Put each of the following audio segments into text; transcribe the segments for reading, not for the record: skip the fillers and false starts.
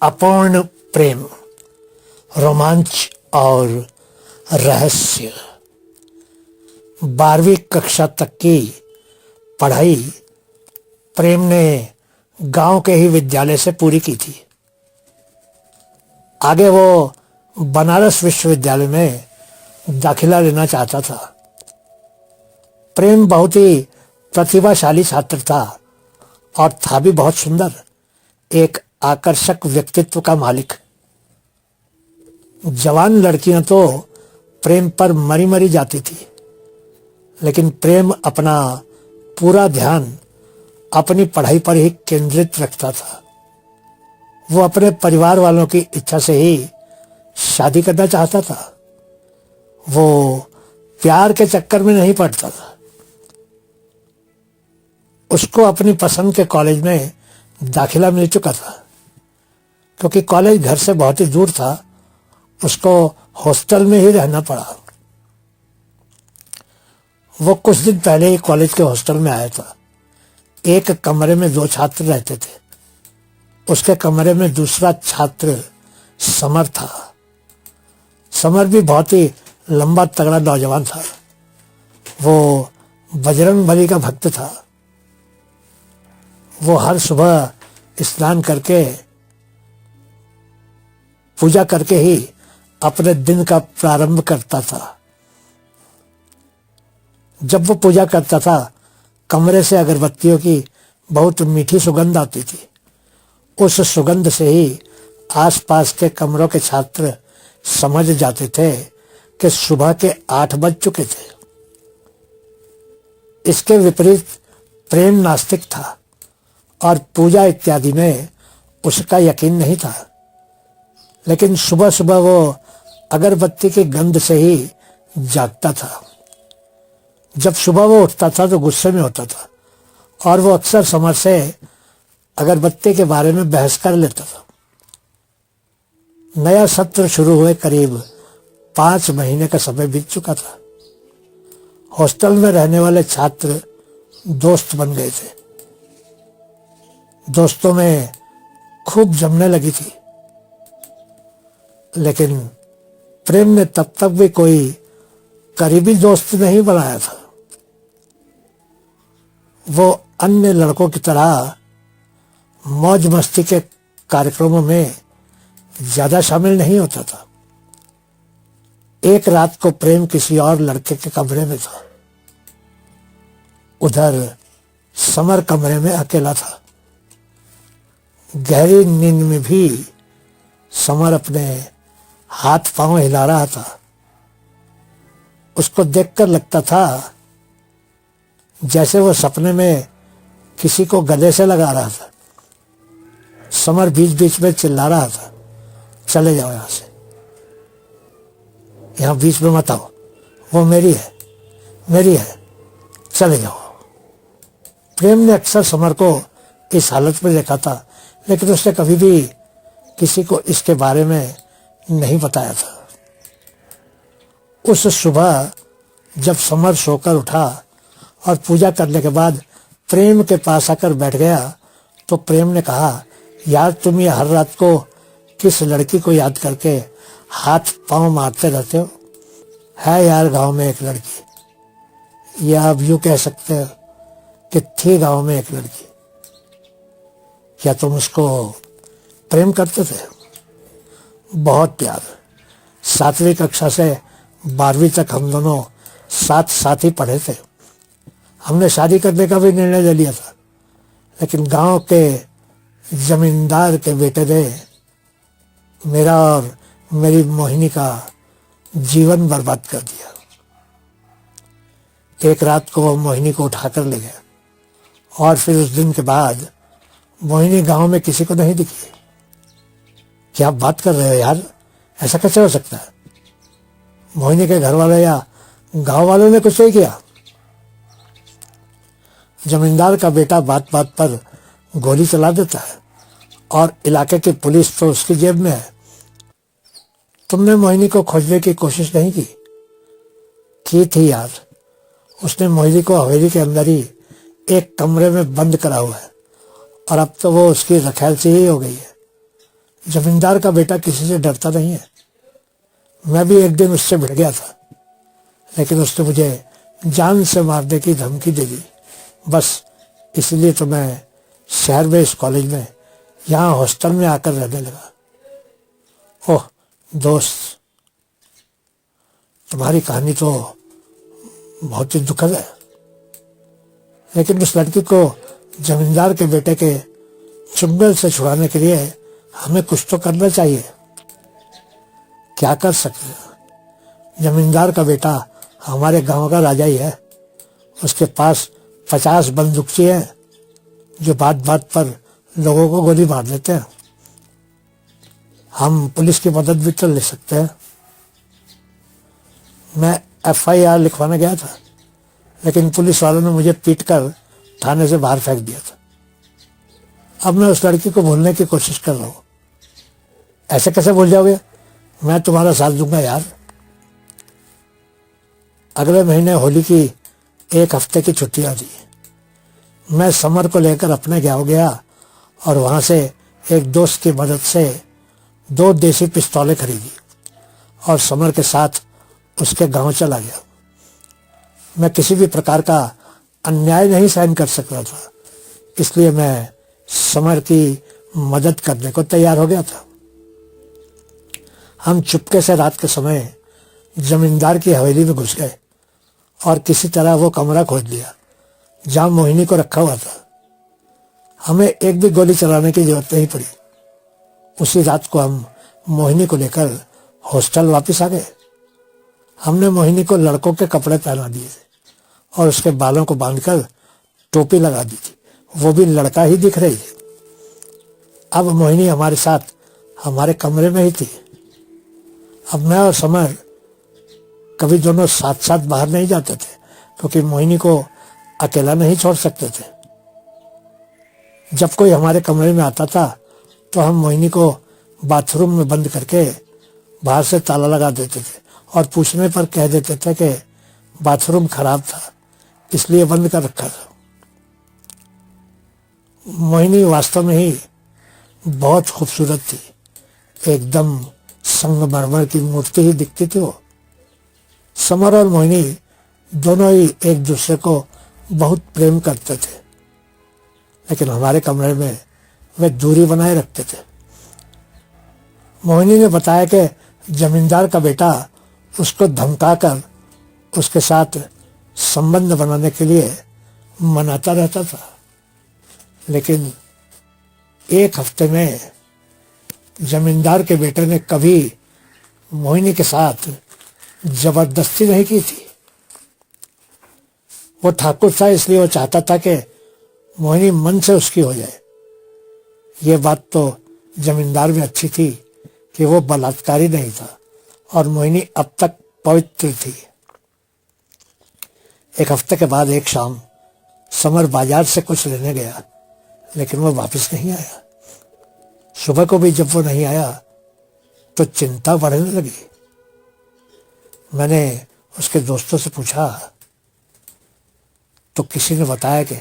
अपूर्ण प्रेम, रोमांच और रहस्य। 12वीं कक्षा तक की पढ़ाई प्रेम ने गांव के ही विद्यालय से पूरी की थी। आगे वो बनारस विश्वविद्यालय में दाखिला लेना चाहता था। प्रेम बहुत ही प्रतिभाशाली छात्र था और था भी बहुत सुंदर, एक आकर्षक व्यक्तित्व का मालिक। जवान लड़कियां तो प्रेम पर मरी मरी जाती थी, लेकिन प्रेम अपना पूरा ध्यान अपनी पढ़ाई पर ही केंद्रित रखता था। वो अपने परिवार वालों की इच्छा से ही शादी करना चाहता था। वो प्यार के चक्कर में नहीं पड़ता था। उसको अपनी पसंद के कॉलेज में दाखिला मिल चुका था। क्योंकि कॉलेज घर से बहुत ही दूर था, उसको हॉस्टल में ही रहना पड़ा। वो कुछ दिन पहले ही कॉलेज के हॉस्टल में आया था। एक कमरे में 2 छात्र रहते थे। उसके कमरे में दूसरा छात्र समर था। समर भी बहुत ही लंबा तगड़ा नौजवान था। वो बजरंगबली का भक्त था। वो हर सुबह स्नान करके पूजा करके ही अपने दिन का प्रारंभ करता था। जब वो पूजा करता था, कमरे से अगरबत्तियों की बहुत मीठी सुगंध आती थी। उस सुगंध से ही आसपास के कमरों के छात्र समझ जाते थे कि सुबह के 8 बज चुके थे। इसके विपरीत प्रेम नास्तिक था और पूजा इत्यादि में उसका यकीन नहीं था। लेकिन सुबह सुबह वो अगरबत्ती की गंध से ही जागता था। जब सुबह वो उठता था तो गुस्से में होता था और वो अक्सर समर से अगरबत्ती के बारे में बहस कर लेता था। नया सत्र शुरू हुए करीब 5 महीने का समय बीत चुका था। हॉस्टल में रहने वाले छात्र दोस्त बन गए थे। दोस्तों में खूब जमने लगी थी। लेकिन प्रेम ने तब तक भी कोई करीबी दोस्त नहीं बनाया था। वो अन्य लड़कों की तरह मौज मस्ती के कार्यक्रमों में ज्यादा शामिल नहीं होता था। एक रात को प्रेम किसी और लड़के के कमरे में था। उधर समर कमरे में अकेला था। गहरी नींद में भी समर अपने हाथ पांव हिला रहा था। उसको देखकर लगता था जैसे वो सपने में किसी को गले से लगा रहा था। समर बीच बीच में चिल्ला रहा था, चले जाओ यहां से, यहां बीच में मत आओ, वो मेरी है, मेरी है, चले जाओ। प्रेम ने अक्सर समर को इस हालत में देखा था, लेकिन उसने कभी भी किसी को इसके बारे में नहीं बताया था। उस सुबह जब समर सोकर उठा और पूजा करने के बाद प्रेम के पास आकर बैठ गया, तो प्रेम ने कहा, यार तुम ये हर रात को किस लड़की को याद करके हाथ पांव मारते रहते हो? है यार गांव में एक लड़की, या अब यूं कह सकते हो कि थी गांव में एक लड़की। क्या तुम उसको प्रेम करते थे? बहुत प्यार। 7वीं कक्षा से 12वीं तक हम दोनों साथ साथ ही पढ़े थे। हमने शादी करने का भी निर्णय ले लिया था, लेकिन गांव के जमींदार के बेटे ने मेरा और मेरी मोहिनी का जीवन बर्बाद कर दिया। एक रात को वो मोहिनी को उठाकर ले गया और फिर उस दिन के बाद मोहिनी गांव में किसी को नहीं दिखी। क्या आप बात कर रहे हो यार, ऐसा कैसे हो सकता है? मोहिनी के घर वाले या गांव वालों ने कुछ नहीं किया? जमींदार का बेटा बात बात पर गोली चला देता है और इलाके की पुलिस तो उसकी जेब में है। तुमने मोहिनी को खोजने की कोशिश नहीं की थी यार। उसने मोहिनी को हवेली के अंदर ही एक कमरे में बंद करा हुआ है और अब तो वो उसकी रखैल से ही हो गई है। जमींदार का बेटा किसी से डरता नहीं है। मैं भी एक दिन उससे भिड़ गया था, लेकिन उसने मुझे जान से मारने की धमकी दे दी। बस इसलिए तो मैं शहर में इस कॉलेज में यहाँ हॉस्टल में आकर रहने लगा। ओह दोस्त, तुम्हारी कहानी तो बहुत ही दुखद है, लेकिन उस लड़की को जमींदार के बेटे के चुंगल से छुड़ाने के लिए हमें कुछ तो करना चाहिए। क्या कर सकते हैं? जमींदार का बेटा हमारे गांव का राजा ही है। उसके पास 50 बंदूकची हैं जो बात बात पर लोगों को गोली मार देते हैं। हम पुलिस की मदद भी तो ले सकते हैं। मैं FIR लिखवाने गया था, लेकिन पुलिस वालों ने मुझे पीटकर थाने से बाहर फेंक दिया था। अब मैं उस लड़की को भूलने की कोशिश कर रहा हूँ। ऐसे कैसे भूल जाओगे? मैं तुम्हारा साथ दूंगा यार। अगले महीने होली की 1 हफ्ते की छुट्टियां थी। मैं समर को लेकर अपने गाँव गया और वहां से एक दोस्त की मदद से 2 देसी पिस्तौलें खरीदी और समर के साथ उसके गांव चला गया। मैं किसी भी प्रकार का अन्याय नहीं सहन कर सकता था, इसलिए मैं समर की मदद करने को तैयार हो गया था। हम चुपके से रात के समय जमींदार की हवेली में घुस गए और किसी तरह वो कमरा खोज लिया जहां मोहिनी को रखा हुआ था। हमें एक भी गोली चलाने की जरूरत नहीं पड़ी। उसी रात को हम मोहिनी को लेकर हॉस्टल वापस आ गए। हमने मोहिनी को लड़कों के कपड़े पहना दिए थे और उसके बालों को बांधकर टोपी लगा दी थी। वो भी लड़का ही दिख रही थी। अब मोहिनी हमारे साथ हमारे कमरे में ही थी। अब मैं और समर कभी दोनों साथ साथ बाहर नहीं जाते थे, क्योंकि मोहिनी को अकेला नहीं छोड़ सकते थे। जब कोई हमारे कमरे में आता था तो हम मोहिनी को बाथरूम में बंद करके बाहर से ताला लगा देते थे और पूछने पर कह देते थे कि बाथरूम खराब था इसलिए बंद कर रखा था। मोहिनी वास्तव में ही बहुत खूबसूरत थी। एकदम संगमरमर की मूर्ति ही दिखती थी वो। समर और मोहिनी दोनों ही एक दूसरे को बहुत प्रेम करते थे, लेकिन हमारे कमरे में वे दूरी बनाए रखते थे। मोहिनी ने बताया कि जमींदार का बेटा उसको धमकाकर उसके साथ संबंध बनाने के लिए मनाता रहता था, लेकिन 1 हफ्ते में जमींदार के बेटे ने कभी मोहिनी के साथ जबरदस्ती नहीं की थी। वो ठाकुर था, इसलिए वो चाहता था कि मोहिनी मन से उसकी हो जाए। ये बात तो जमींदार में अच्छी थी कि वो बलात्कारी नहीं था और मोहिनी अब तक पवित्र थी। 1 हफ्ते के बाद एक शाम समर बाजार से कुछ लेने गया, लेकिन वो वापस नहीं आया। सुबह को भी जब वो नहीं आया तो चिंता बढ़ने लगी। मैंने उसके दोस्तों से पूछा तो किसी ने बताया कि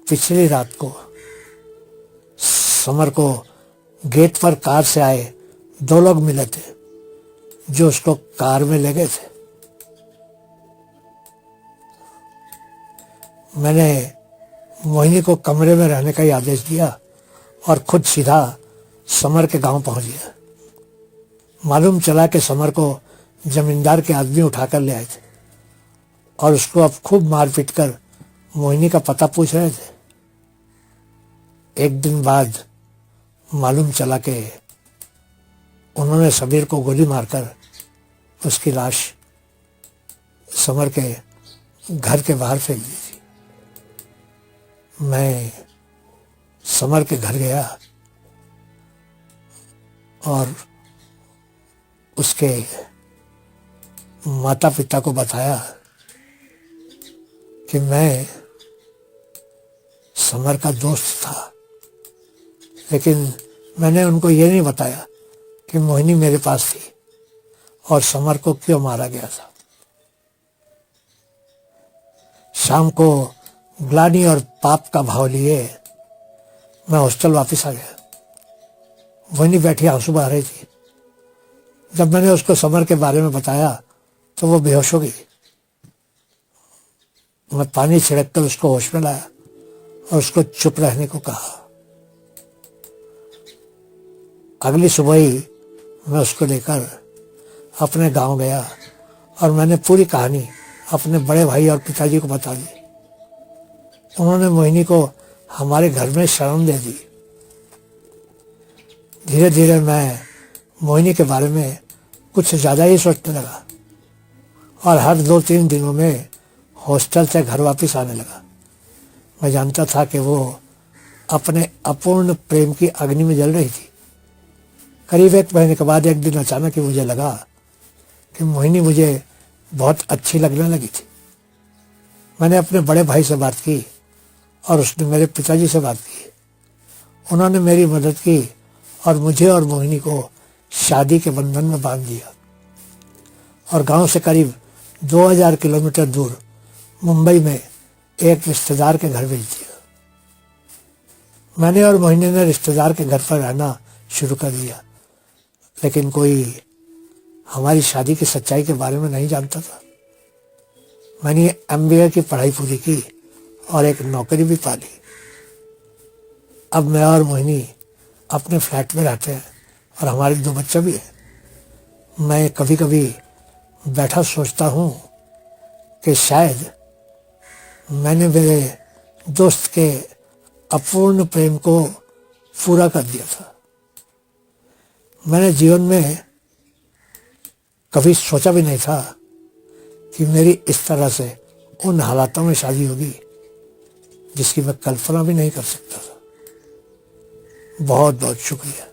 पिछली रात को समर को गेट पर कार से आए 2 लोग मिले थे जो उसको कार में ले गए थे। मैंने मोहिनी को कमरे में रहने का ही आदेश दिया और खुद सीधा समर के गांव पहुंच गया। मालूम चला कि समर को जमींदार के आदमी उठाकर ले आए थे और उसको अब खूब मारपीट कर मोहिनी का पता पूछ रहे थे। 1 दिन बाद मालूम चला कि उन्होंने समीर को गोली मारकर उसकी लाश समर के घर के बाहर फेंक दी थी। मैं समर के घर गया और उसके माता पिता को बताया कि मैं समर का दोस्त था, लेकिन मैंने उनको ये नहीं बताया कि मोहिनी मेरे पास थी और समर को क्यों मारा गया था। शाम को ग्लानि और पाप का भाव लिए मैं हॉस्टल वापस आ गया। मोहिनी बैठी आंसू बहा रही थी। जब मैंने उसको समर के बारे में बताया तो वो बेहोश हो गई। मैं पानी छिड़क कर उसको होश में लाया और उसको चुप रहने को कहा। अगली सुबह ही मैं उसको लेकर अपने गांव गया और मैंने पूरी कहानी अपने बड़े भाई और पिताजी को बता दी। उन्होंने मोहिनी को हमारे घर में शरण दे दी। धीरे धीरे मैं मोहिनी के बारे में कुछ ज़्यादा ही सोचने लगा और हर 2-3 दिनों में हॉस्टल से घर वापस आने लगा। मैं जानता था कि वो अपने अपूर्ण प्रेम की अग्नि में जल रही थी। करीब 1 महीने के बाद एक दिन अचानक ही मुझे लगा कि मोहिनी मुझे बहुत अच्छी लगने लगी थी। मैंने अपने बड़े भाई से बात की और उसने मेरे पिताजी से बात की। उन्होंने मेरी मदद की और मुझे और मोहिनी को शादी के बंधन में बांध दिया और गांव से करीब 2000 किलोमीटर दूर मुंबई में एक रिश्तेदार के घर भेज दिया। मैंने और मोहिनी ने रिश्तेदार के घर पर रहना शुरू कर दिया, लेकिन कोई हमारी शादी की सच्चाई के बारे में नहीं जानता था। मैंने MBA की पढ़ाई पूरी की और एक नौकरी भी पा ली। अब मैं और मोहिनी अपने फ्लैट में रहते हैं और हमारे 2 बच्चे भी हैं। मैं कभी कभी बैठा सोचता हूँ कि शायद मैंने मेरे दोस्त के अपूर्ण प्रेम को पूरा कर दिया था। मैंने जीवन में कभी सोचा भी नहीं था कि मेरी इस तरह से उन हालातों में शादी होगी जिसकी मैं कल्पना भी नहीं कर सकता था। बहुत बहुत शुक्रिया।